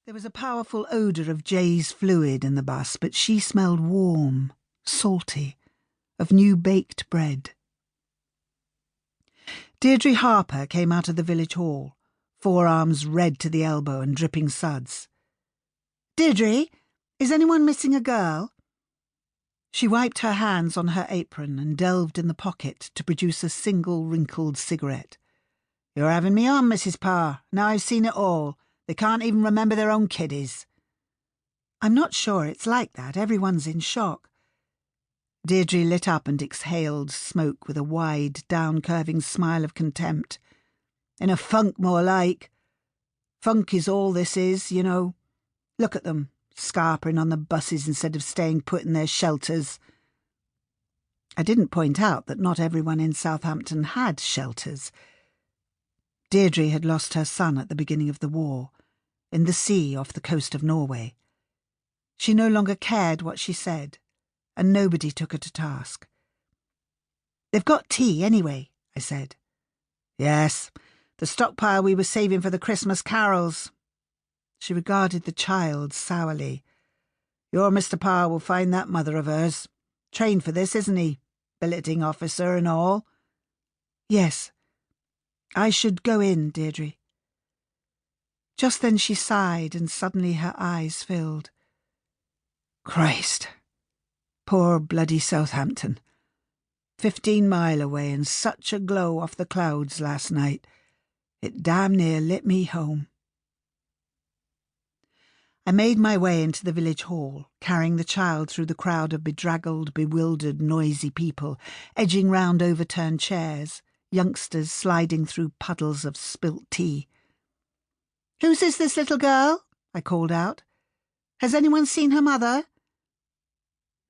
There was a powerful odour of Jay's fluid in the bus, but she smelled warm, salty, of new baked bread. Deirdre Harper came out of the village hall, forearms red to the elbow and dripping suds. "Deirdre, is anyone missing a girl?" She wiped her hands on her apron and delved in the pocket to produce a single wrinkled cigarette. "You're having me on, Mrs. Parr. Now I've seen it all. They can't even remember their own kiddies." "I'm not sure it's like that. Everyone's in shock." Deirdre lit up and exhaled smoke with a wide, down-curving smile of contempt. "In a funk, more like. Funk is all this is, you know. Look at them, scarpering on the buses instead of staying put in their shelters." I didn't point out that not everyone in Southampton had shelters. Deirdre had lost her son at the beginning of the war, in the sea off the coast of Norway. She no longer cared what she said, and nobody took her to task. "They've got tea anyway," I said. "Yes, the stockpile we were saving for the Christmas carols." She regarded the child sourly. "Your Mr. Parr will find that mother of hers. Trained for this, isn't he? Billeting officer and all." "Yes. I should go in, Deirdre." Just then she sighed and suddenly her eyes filled. "Christ. Poor bloody Southampton. 15 mile away and such a glow off the clouds last night. It damn near lit me home." I made my way into the village hall, carrying the child through the crowd of bedraggled, bewildered, noisy people, edging round overturned chairs, youngsters sliding through puddles of spilt tea. "Whose is this little girl?" I called out. "Has anyone seen her mother?"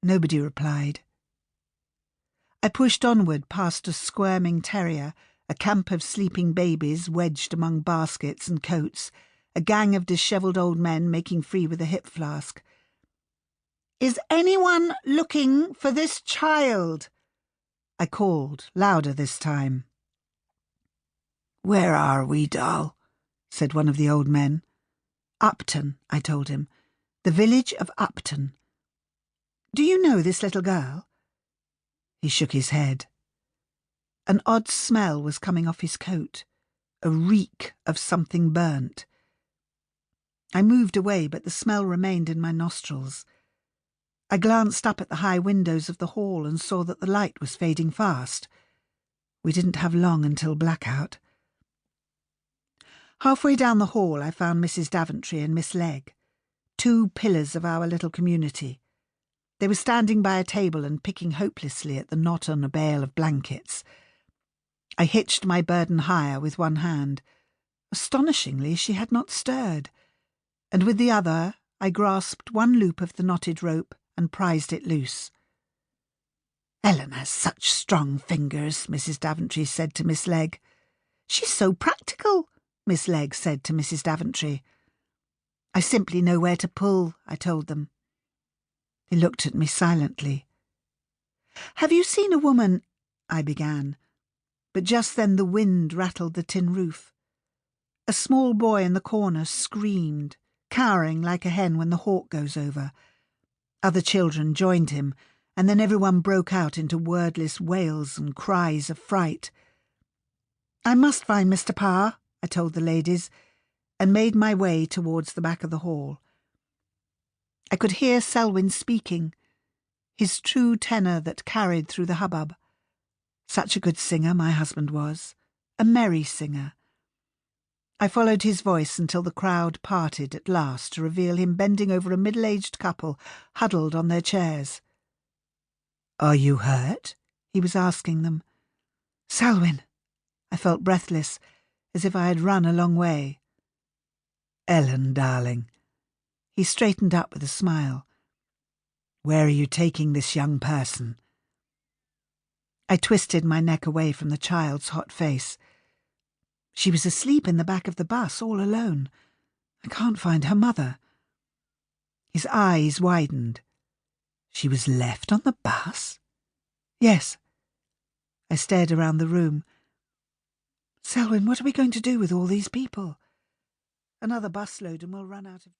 Nobody replied. I pushed onward past a squirming terrier, a camp of sleeping babies wedged among baskets and coats, a gang of dishevelled old men making free with a hip flask. "Is anyone looking for this child?" I called, louder this time. "Where are we, doll?" said one of the old men. "Upton," I told him. "The village of Upton." "Do you know this little girl?" He shook his head. An odd smell was coming off his coat, a reek of something burnt. I moved away, but the smell remained in my nostrils. I glanced up at the high windows of the hall and saw that the light was fading fast. We didn't have long until blackout. Halfway down the hall I found Mrs. Daventry and Miss Legg, 2 pillars of our little community. They were standing by a table and picking hopelessly at the knot on a bale of blankets. I hitched my burden higher with one hand. Astonishingly, she had not stirred, and with the other I grasped one loop of the knotted rope and prized it loose. "Ellen has such strong fingers," Mrs. Daventry said to Miss Legg. "She's so practical," Miss Legg said to Mrs. Daventry. "I simply know where to pull," I told them. They looked at me silently. "Have you seen a woman—" I began, but just then the wind rattled the tin roof. A small boy in the corner screamed, cowering like a hen when the hawk goes over. Other children joined him, and then everyone broke out into wordless wails and cries of fright. "I must find Mr. Parr," I told the ladies, and made my way towards the back of the hall. I could hear Selwyn speaking, his true tenor that carried through the hubbub. Such a good singer my husband was, a merry singer. I followed his voice until the crowd parted at last to reveal him bending over a middle-aged couple huddled on their chairs. "Are you hurt?" he was asking them. "Selwyn." I felt breathless, as if I had run a long way. "Ellen, darling." He straightened up with a smile. "Where are you taking this young person?" I twisted my neck away from the child's hot face. She was asleep in the back of the bus, all alone. I can't find her mother. His eyes widened. "She was left on the bus?" "Yes." I stared around the room. "Selwyn, what are we going to do with all these people? Another busload and we'll run out of..."